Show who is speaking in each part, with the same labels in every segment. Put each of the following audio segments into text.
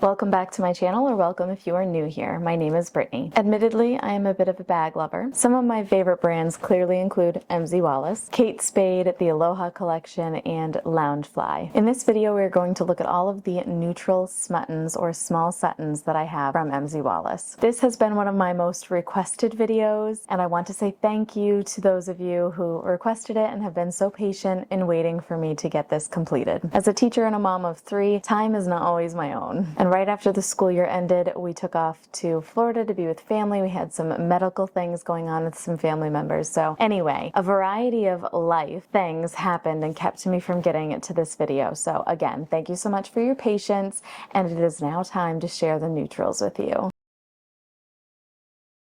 Speaker 1: Welcome back to my channel, or welcome if you are new here. My name is Brittany. Admittedly, I am a bit of a bag lover. Some of my favorite brands clearly include Wallace, Kate Spade, the Aloha Collection, and Loungefly. In this video, we're going to look at all of the neutral smuttons or small Suttons that I have from Wallace. This has been one of my most requested videos, and I want to say thank you to those of you who requested it and have been so patient in waiting for me to get this completed. As a teacher and a mom of 3, time is not always my own. And right after the school year ended, we took off to Florida to be with family. We had some medical things going on with some family members. So anyway, a variety of life things happened and kept me from getting to this video. So again, thank you so much for your patience, and it is now time to share the neutrals with you.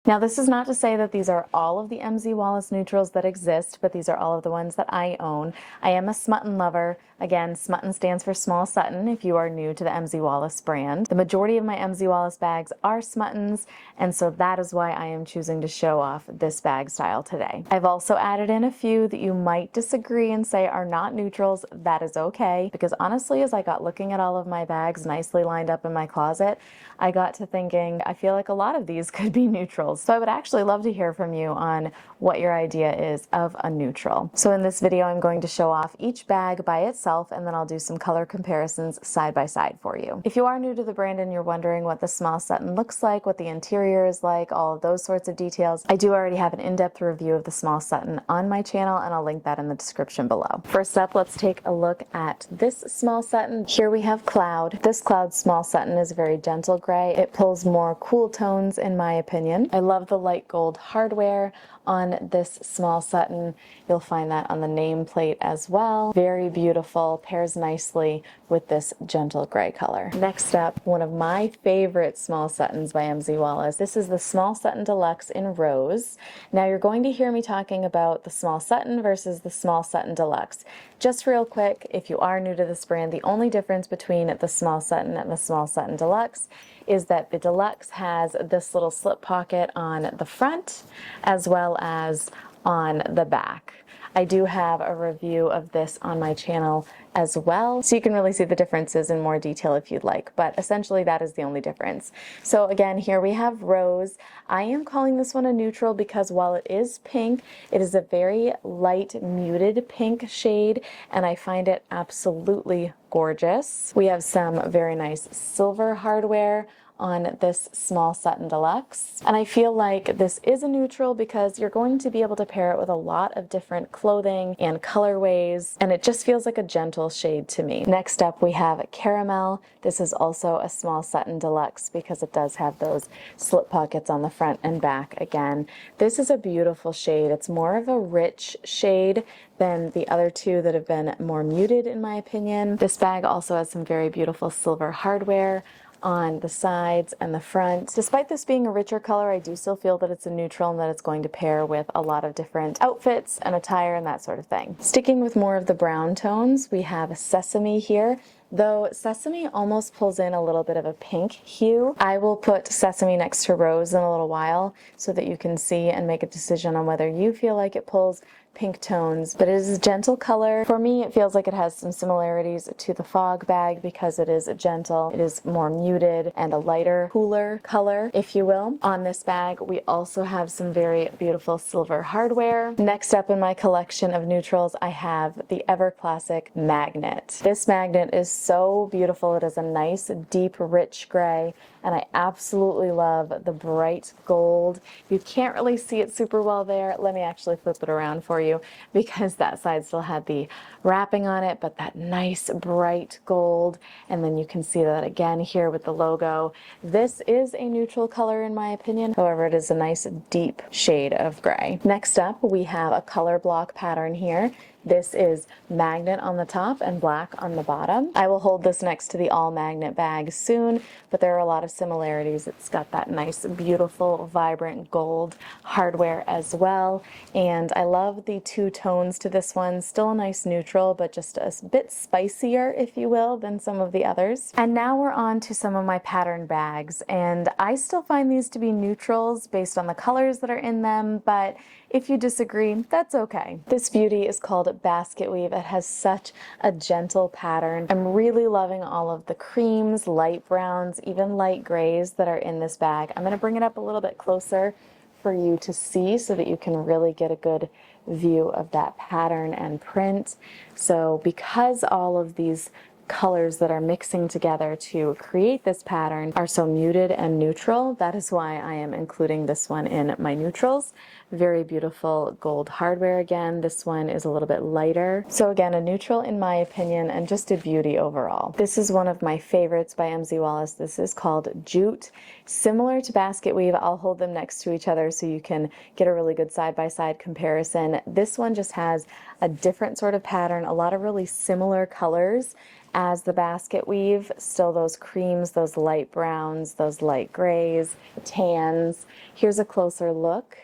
Speaker 1: Now, this is not to say that these are all of the Wallace neutrals that exist, but these are all of the ones that I own. I am a smutton lover. Again, smutton stands for small Sutton if you are new to the Wallace brand. The majority of my Wallace bags are smuttons, and so that is why I am choosing to show off this bag style today. I've also added in a few that you might disagree and say are not neutrals. That is okay, because honestly, as I got looking at all of my bags nicely lined up in my closet, I got to thinking, I feel like a lot of these could be neutrals. So I would actually love to hear from you on what your idea is of a neutral. So in this video, I'm going to show off each bag by itself, and then I'll do some color comparisons side by side for you. If you are new to the brand and you're wondering what the small Sutton looks like, what the interior is like, all of those sorts of details, I do already have an in-depth review of the small Sutton on my channel, and I'll link that in the description below. First up, let's take a look at this small Sutton. Here we have Cloud. This Cloud small Sutton is very gentle gray. It pulls more cool tones in my opinion. I love the light gold hardware on this small Sutton. You'll find that on the nameplate as well. Very beautiful, pairs nicely with this gentle gray color. Next up, one of my favorite small Suttons by Wallace. This is the small Sutton Deluxe in Rose. Now you're going to hear me talking about the small Sutton versus the small Sutton Deluxe. Just real quick, if you are new to this brand, the only difference between the small Sutton and the small Sutton Deluxe is that the Deluxe has this little slip pocket on the front as well as on the back. I do have a review of this on my channel as well, so you can really see the differences in more detail if you'd like, but essentially that is the only difference. So again, here we have Rose. I am calling this one a neutral because while it is pink, it is a very light muted pink shade, and I find it absolutely gorgeous. We have some very nice silver hardware on this small Sutton Deluxe. And I feel like this is a neutral because you're going to be able to pair it with a lot of different clothing and colorways, and it just feels like a gentle shade to me. Next up, we have Caramel. This is also a small Sutton Deluxe because it does have those slip pockets on the front and back again. This is a beautiful shade. It's more of a rich shade than the other two that have been more muted in my opinion. This bag also has some very beautiful silver hardware on the sides and the front. Despite this being a richer color, I do still feel that it's a neutral and that it's going to pair with a lot of different outfits and attire and that sort of thing. Sticking with more of the brown tones, we have Sesame here. Though Sesame almost pulls in a little bit of a pink hue. I will put Sesame next to Rose in a little while so that you can see and make a decision on whether you feel like it pulls pink tones, but it is a gentle color. For me, it feels like it has some similarities to the Fog bag because it is gentle. It is more muted and a lighter, cooler color, if you will. On this bag, we also have some very beautiful silver hardware. Next up in my collection of neutrals, I have the ever classic Magnet. This magnet is so beautiful. It is a nice, deep, rich gray, and I absolutely love the bright gold. You can't really see it super well there. Let me actually flip it around for you because that side still had the wrapping on it, but that nice bright gold, and then you can see that again here with the logo. This is a neutral color in my opinion. However, it is a nice deep shade of gray. Next up, we have a color block pattern here. This is magnet on the top and black on the bottom. I will hold this next to the all magnet bag soon, but there are a lot of similarities. It's got that nice, beautiful, vibrant gold hardware as well. And I love the two tones to this one. Still a nice neutral, but just a bit spicier, if you will, than some of the others. And now we're on to some of my pattern bags. And I still find these to be neutrals based on the colors that are in them, but if you disagree, that's okay. This beauty is called basket weave. It has such a gentle pattern. I'm really loving all of the creams, light browns, even light grays that are in this bag. I'm going to bring it up a little bit closer for you to see so that you can really get a good view of that pattern and print. So because all of these colors that are mixing together to create this pattern are so muted and neutral, that is why I am including this one in my neutrals. Very beautiful gold hardware again. This one is a little bit lighter. So again, a neutral in my opinion, and just a beauty overall. This is one of my favorites by MZ Wallace. This is called Jute. Similar to basket weave, I'll hold them next to each other so you can get a really good side-by-side comparison. This one just has a different sort of pattern, a lot of really similar colors as the basket weave. Still those creams, those light browns, those light grays, tans. Here's a closer look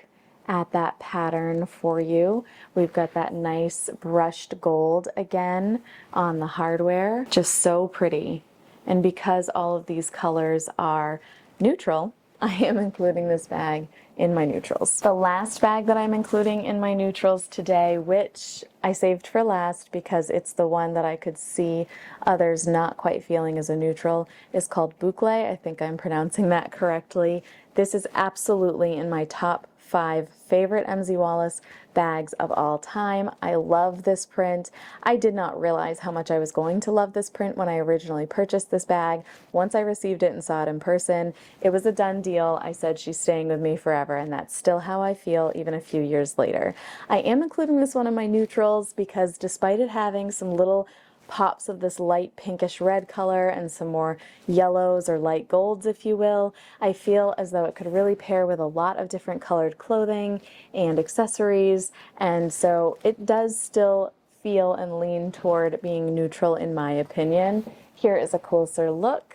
Speaker 1: at that pattern for you. We've got that nice brushed gold again on the hardware. Just so pretty. And because all of these colors are neutral, I am including this bag in my neutrals. The last bag that I'm including in my neutrals today, which I saved for last because it's the one that I could see others not quite feeling as a neutral, is called Boucle. I think I'm pronouncing that correctly. This is absolutely in my top 5 favorite MZ Wallace bags of all time. I love this print. I did not realize how much I was going to love this print when I originally purchased this bag. Once I received it and saw it in person, it was a done deal. I said she's staying with me forever, and that's still how I feel even a few years later. I am including this one in my neutrals because despite it having some little pops of this light pinkish red color and some more yellows or light golds, if you will, I feel as though it could really pair with a lot of different colored clothing and accessories, and so it does still feel and lean toward being neutral in my opinion. Here is a closer look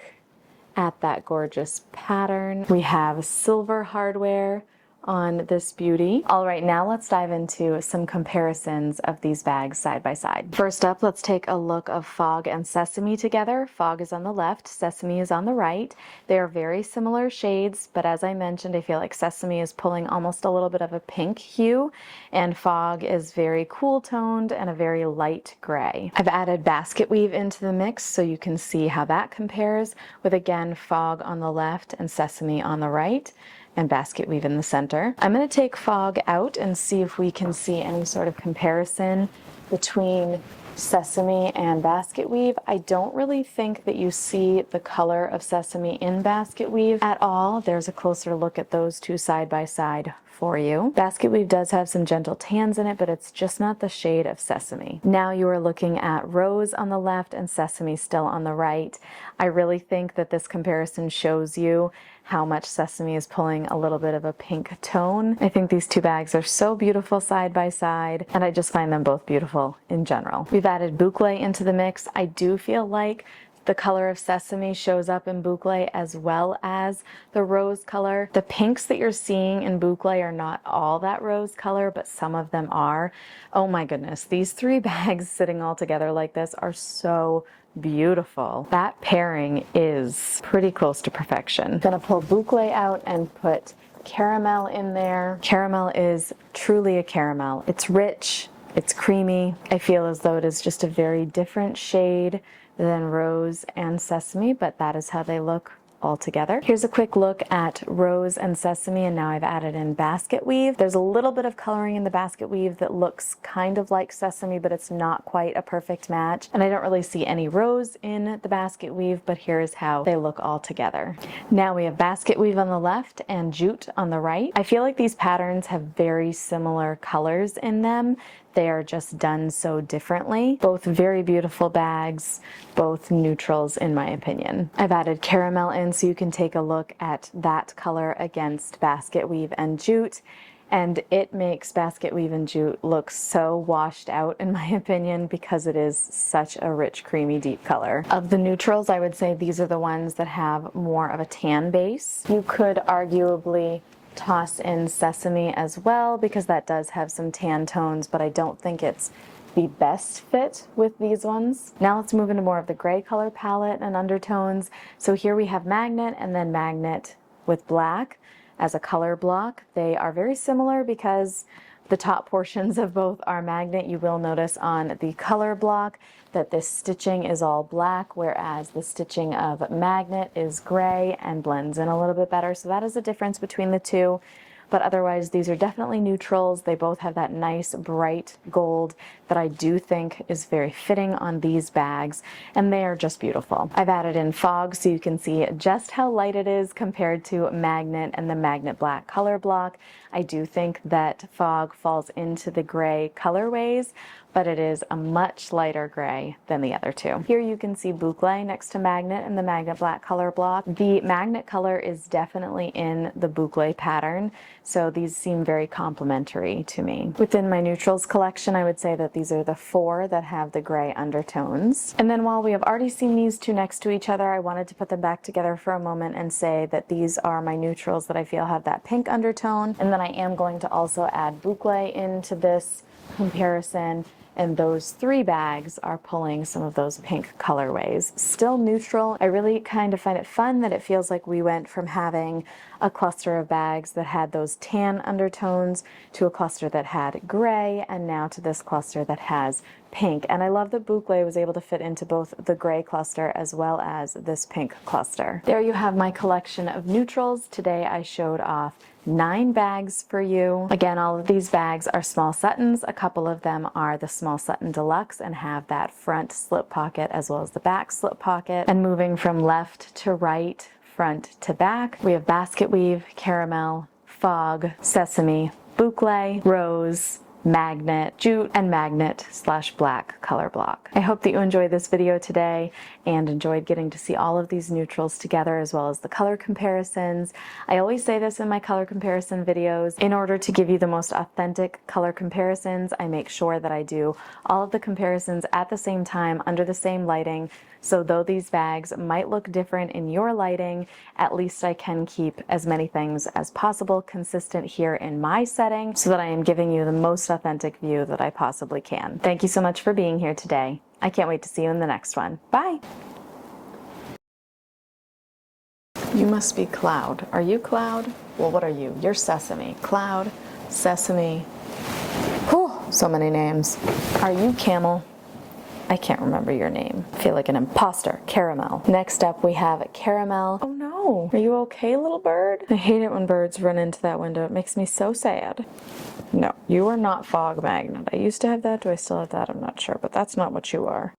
Speaker 1: at that gorgeous pattern. We have silver hardware on this beauty. All right, now let's dive into some comparisons of these bags side by side. First up, let's take a look of Fog and Sesame together. Fog is on the left, Sesame is on the right. They are very similar shades, but as I mentioned, I feel like Sesame is pulling almost a little bit of a pink hue, and Fog is very cool toned and a very light gray. I've added basket weave into the mix so you can see how that compares with, again, Fog on the left and Sesame on the right, and basket weave in the center. I'm going to take Fog out and see if we can see any sort of comparison between Sesame and basket weave. I don't really think that you see the color of Sesame in basket weave at all. There's a closer look at those two side by side for you. Basket weave does have some gentle tans in it, but it's just not the shade of Sesame. Now you are looking at Rose on the left and Sesame still on the right. I really think that this comparison shows you how much Sesame is pulling a little bit of a pink tone. I think these two bags are so beautiful side by side, and I just find them both beautiful in general. We've added Boucle into the mix. I do feel like the color of Sesame shows up in Boucle as well as the rose color. The pinks that you're seeing in Boucle are not all that rose color, but some of them are. Oh my goodness, these 3 bags sitting all together like this are so beautiful. That pairing is pretty close to perfection. I'm gonna pull Boucle out and put Caramel in there. Caramel is truly a caramel. It's rich, it's creamy. I feel as though it is just a very different shade than Rose and Sesame, but that is how they look all together. Here's a quick look at Rose and Sesame, and now I've added in basket weave. There's a little bit of coloring in the basket weave that looks kind of like Sesame, but it's not quite a perfect match. And I don't really see any Rose in the basket weave, but here's how they look all together. Now we have basket weave on the left and jute on the right. I feel like these patterns have very similar colors in them. They are just done so differently. Both very beautiful bags, both neutrals in my opinion. I've added Caramel in so you can take a look at that color against basket weave and jute, and it makes basket weave and jute look so washed out in my opinion because it is such a rich, creamy, deep color. Of the neutrals, I would say these are the ones that have more of a tan base. You could arguably toss in Sesame as well because that does have some tan tones, but I don't think it's the best fit with these ones. Now let's move into more of the gray color palette and undertones. So here we have Magnet and then Magnet with black as a color block. They are very similar because The top portions of both are magnet. You will notice on the color block that this stitching is all black, whereas the stitching of magnet is gray and blends in a little bit better. So that is the difference between the two. But otherwise, these are definitely neutrals. They both have that nice bright gold that I do think is very fitting on these bags, and they are just beautiful. I've added in fog so you can see just how light it is compared to magnet and the magnet black color block. I do think that fog falls into the gray colorways, but it is a much lighter gray than the other two. Here you can see boucle next to magnet and the magnet black color block. The magnet color is definitely in the boucle pattern, so these seem very complementary to me. Within my neutrals collection, I would say that these are the 4 that have the gray undertones. And then while we have already seen these two next to each other, I wanted to put them back together for a moment and say that these are my neutrals that I feel have that pink undertone. And then I am going to also add boucle into this comparison, and those 3 bags are pulling some of those pink colorways. Still neutral. I really kind of find it fun that it feels like we went from having a cluster of bags that had those tan undertones to a cluster that had gray, and now to this cluster that has pink. And I love that boucle was able to fit into both the gray cluster as well as this pink cluster. There you have my collection of neutrals. Today I showed off 9 bags for you. Again, all of these bags are small Suttons. A couple of them are the small Sutton Deluxe and have that front slip pocket as well as the back slip pocket. And moving from left to right, front to back, we have basket weave, caramel, fog, sesame, boucle, rose, magnet, jute, and magnet / black color block. I hope that you enjoyed this video today and enjoyed getting to see all of these neutrals together as well as the color comparisons. I always say this in my color comparison videos. In order to give you the most authentic color comparisons, I make sure that I do all of the comparisons at the same time under the same lighting. So though these bags might look different in your lighting, at least I can keep as many things as possible consistent here in my setting so that I am giving you the most authentic view that I possibly can. Thank you so much for being here today. I can't wait to see you in the next one. Bye! You must be Cloud. Are you Cloud? Well, what are you? You're Sesame. Cloud, Sesame. Whew, so many names. Are you Camel? I can't remember your name. I feel like an imposter. Caramel. Next up we have Caramel. Oh no! Are you okay, little bird? I hate it when birds run into that window. It makes me so sad. No, you are not Fog Magnet. I used to have that. Do I still have that? I'm not sure, but that's not what you are.